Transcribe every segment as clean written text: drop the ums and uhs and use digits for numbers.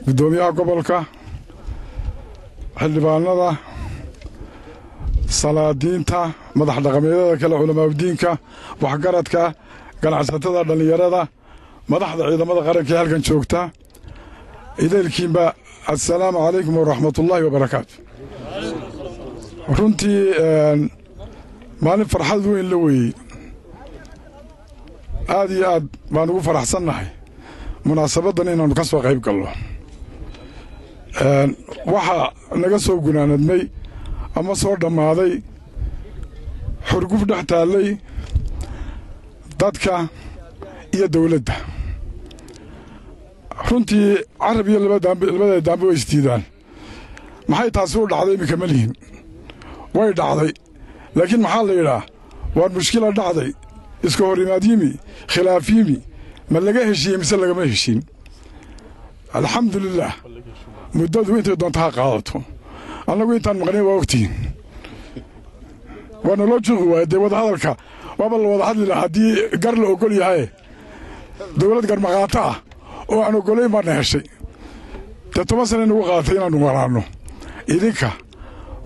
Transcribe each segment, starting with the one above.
gudoomiyaha gobolka xildhibaanada salaadiinta madax dhaqameedyada kale culimaawidiinka waxgaradka ganacsatada dhalinyarada madaxda ciidamada qaranka ee halkan joogta idaylkiinba assalaamu calaykum waraxmatullaahi wabarakaatu runtii maalin farxad weyn la weeyey aad iyo aad baan ugu faraxsannahay munaasabadan inaannu ka soo qayb galno waxaa naga soo gunaanadmay ama soo dhammaaday xurguf dhex taallay dadka iyo dawladda runtii carab iyo labada daambe way isdiidaan maxay taasi u dhacday iminka ma lihin way dhacday laakiin maxaa la yidhaa waar mushkila dhacday iska hor imaad yimi khilaaf yimi ma laga heshiiyey mise lagama heshiin alxamdulilaah muddadu intay doonta ha qaadato annagu intaan maqnay waa ogtihiin waa naloo juqi waaya dee wadahadalka waaba la wada hadli lahaa haddii gar la ogol yahaye dawlad garmaqaato ah oo aan ogolayn baana heshay dee 10 sane nagu qaadatay inaannu waraanno idinka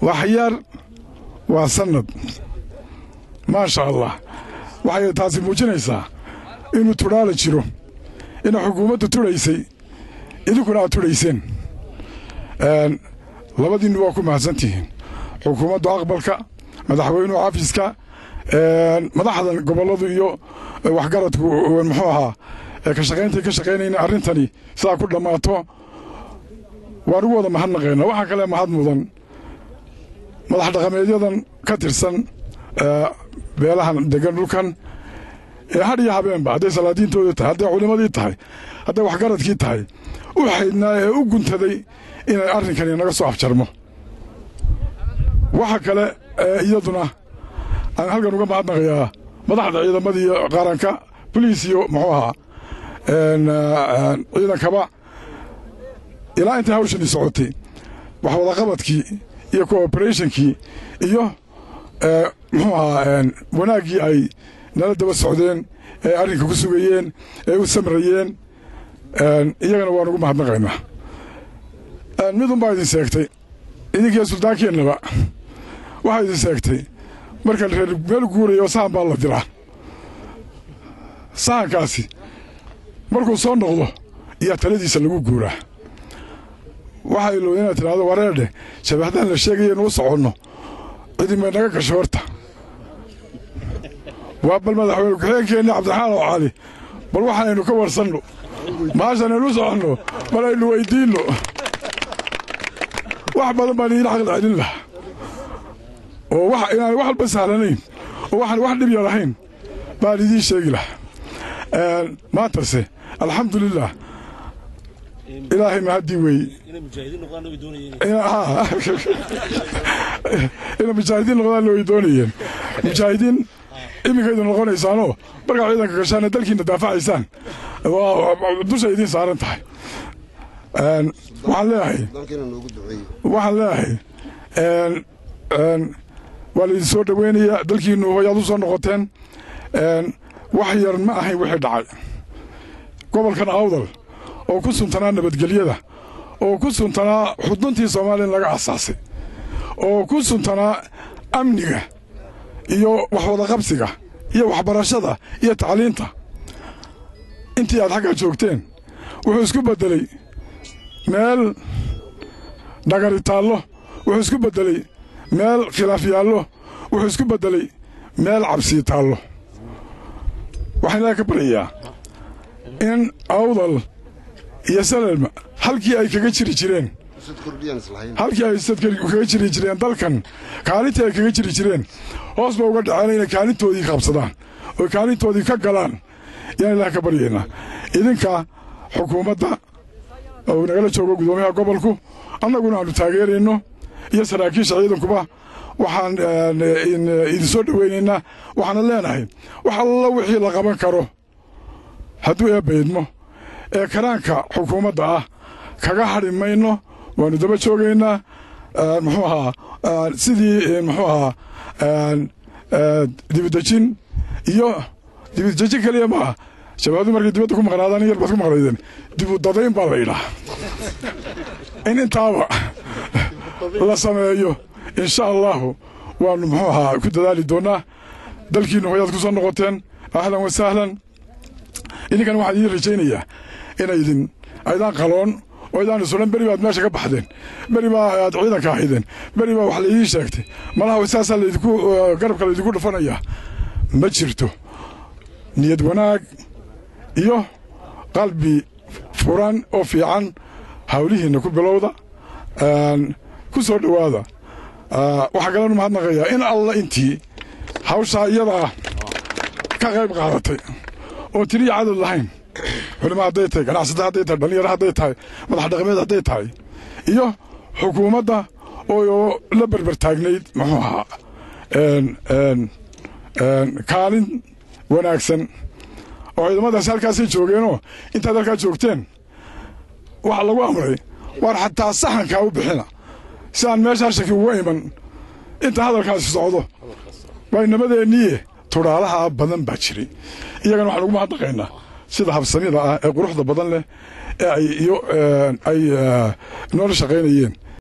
waxyaar waa sannad maasha allah waxay taasi muujinaysaa inuu tudhaala jiro inay xukuumaddu tudhaysay idinkuna aad tudhayseen labadiinnu waa ku mahadsantihiin xukuumaddu aqbalka madaxweynuhu xafiiska madaxda gobolladu iyo waxgaradku muxuu ahaa ka shaqayntay ka shaqaynayna arrintani sidaa ku dhammaato waan ugu wada mahadnaqaynaa waxaa kale mahad mudan madax dhaqameedyadan ka tirsan beelahan degan dhulkan ee had iyo habeenba hadday salaadiintooda tahay hadday culimmadii tahay hadday waxgaradkii tahay u xaydnaa ee u guntaday inay arrinkani naga soo afjarmo waxa kale iyaduna aan halkan uga mahadnaqayaa madaxda ciidamadii qaranka boliis iyo muxuu ahaa ciidankaba ilaa intay hawshani socotay wax wadaqabadkii iyo cooperationkii iyo muxuu ahaa wanaaggii ay nala daba socdeen ee arrinka ku sugayeen ee u samrayeen iyagana waan ugu mahadnaqaynaa midun baa idin seegtay idinkiiyo suldaankeennaba waxaa idin seegtay marka reer meel guurayo sahan baa la diraa sahankaasi markuu soo noqdo iyaa taladiisa lagu guuraa waxaa ilowda inaad tidhaahdo wareerdhe shabahdaan la sheegaya inuu soconno cidimay naga gasho horta waa bal madaxweyne ku-xigeenkeenni cabdiraxmaan oo cali bal waxaanaynu ka warsanno maashanaynu soconno bal aynu weyddiinno wax badan baan idiin caqli celin lahaa oo inaan wax walba sahlanayn oo waxaan wax dhib yar ahayn baan idiin sheegi lahaa maantase alxamdulilah ilaahay mahaddii weeye inay mujaahidiin noqdaan way doonayeen mujaahidiin iminkaydu noqonaysaanoo markaa ciidanka gashaana dalkiinna daafacaysaan dushay idiin saaran tahay waxaan leeyahay waa laydin soo dhoweynayaa dalkiinnu hoyaad u soo noqoteen wax yar ma ahayn wixii dhacay gobolkan awdal oo ku suntanaa nabadgelyada oo ku suntanaa xuduntii soomaaliya in laga asaasay oo ku suntanaa amniga iyo waxwadaqabsiga iyo waxbarashada iyo tacliinta intii aad xaggaa joogteen wuxuu isku beddelay meel dhagari taallo wuxuu isku beddelay meel khilaaf yaallo wuxuu isku beddelay meel cabsii taallo waxaan ilaaha ka baryayaa in awdal iyo salelma halkii ay kaga jiri jireen kaga jiri jireen dalkan kaalintii ay kaga jiri jireen hoos ba uga dhaceen inay kaalintoodii qabsadaan oo kaalintoodii ka galaan yaan ilaah ka baryaynaa idinka xukuumadda oo nagala joogo gudoomiyaha gobolku annaguna aanu taageerayno iyo saraakiisha ciidankuba waxaan idin soo dhoweynaynaa waxaana leenahay wax alla wixii la qaban karo hadduu eebbaydmo ee karaanka xukuumadda ah kaga hadhi mayno waannu daba joogaynaa muxuu ahaa sidii muxuu ahaa dibidejin iyo dibidejin keliya maaha shabaadu markay dibadda ku maqnaadaan yar baad ku maqnaydeen dib u dadayn baa la yidhaa in intaaba la sameeyo insha allahu waanu muxuu ahaa ku dadaali doonaa dalkiinu hoyaad ku soo noqoteen ahlan wa sahlan idinkan waxaan idiin rajaynayaa inaydin aydaan qaloon oo idaan isulan beri baad meesha ka baxdeen beri baa aad ciidanka ahaydeen beri baa wax la idiin sheegtay malaha saasaa laydinku garabka laydinku dhufanayaa ma jirto niyad wanaag iyo qalbi furan oo fiican hawlihiinna ku bilowda ku soo dhowaada waxaa kalenu mahadnaqayaa in alla intii hawshaa iyada ah ka qayb qaadatay oo tiriya cadad lahayn culimo hadday tahay ganacsata hadday tahay dhallinyaro hadday tahay madax dhaqameed hadday tahay iyo xukuumadda oo la berber taagnayd muxuu ahaa kaalin wanaagsan oo ciidamadaasi halkaasay joogeenoo intaad halkaa joogteen waxaa lagu amray waar xataa saxankaa u bixina si aan meeshaa shaki uga iman inta hadalkaasi socdo baynamadeenniye tudhaalaha badan baa jiray iyagana waxaan ugu mahadnaqaynaa sida habsamida ah ee quruxda badan leh ee ay noola shaqaynayeen